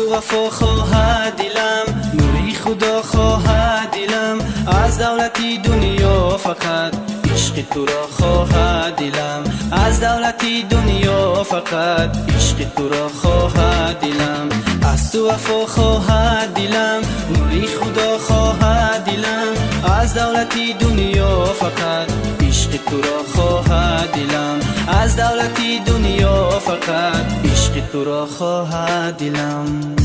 تو وفا خواهد دلم، نوری خدا خواهد دلم، از دولتی دنیا فقط عشق تو را خواهد دلم، از دولتی دنیا فقط عشق تو را خواهد دلم. از تو وفا خواهد دلم، نوری خدا خواهد دلم، از دولتی دنیا فقط عشق تو را خواهد دلم، از دولتی دنیا فقط عشق تو را خواهد دلم.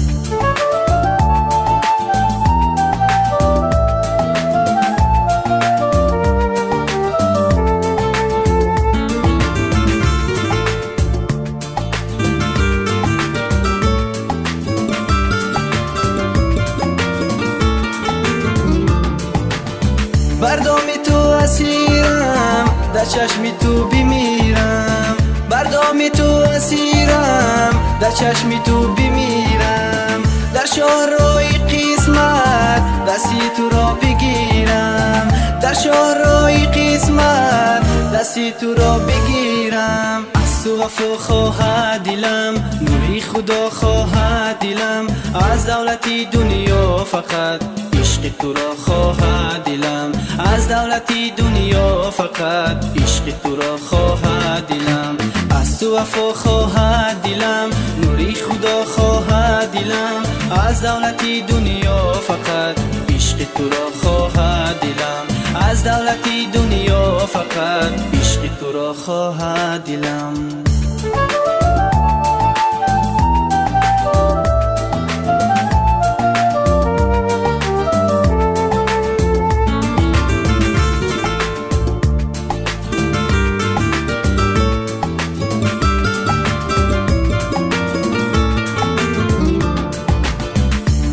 بر دام تو اسیرم، در چشم تو بمیرم، بر دام تو اسیرم، در چشم تو بمیرم، در شاهراه قسمت دستی تو را بگیرم، در شاهراه قسمت دستی تو را بگیرم. از تو وفا خواهد دلم، نوری خدا خواهد دلم، از دولتی دنیا فقط عشق تو را خواهد دلم، از دولتی دنیا فقط عشق تو را خواهد دلم. از تو وفا خواهد دلم، نوری خدا خواهد دلم، از دولتی دنیا فقط عشق تو را خواهد دلم، از دولتی دنیا فقط عشق تو را خواهد دلم.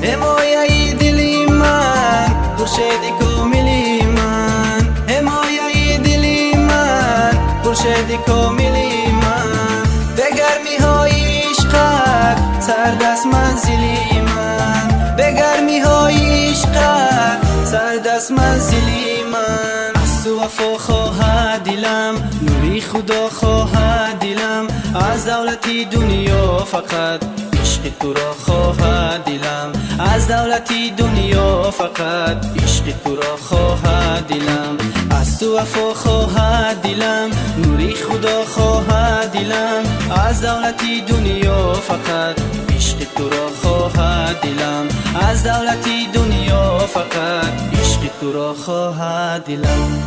حمایه دلی من، خورشید کاملی من، حمایه دلی من، خورشید کاملی من، به گرمی های عشقت سردست منزلی من، به گرمی های عشقت سردست منزلی من. از تو وفا خواهد دلم، نوری خدا خواهد دلم، از دولتی دنیا فقط عشق تو را خواهد دلم، از دولتی دنیا فقط عشق تو را خواهد دلم. از تو وفا خواهد دلم، نوری خدا خواهد دلم، از دولتی دنیا فقط عشق تو را خواهد دلم، از دولتی دنیا فقط عشق تو را خواهد دلم.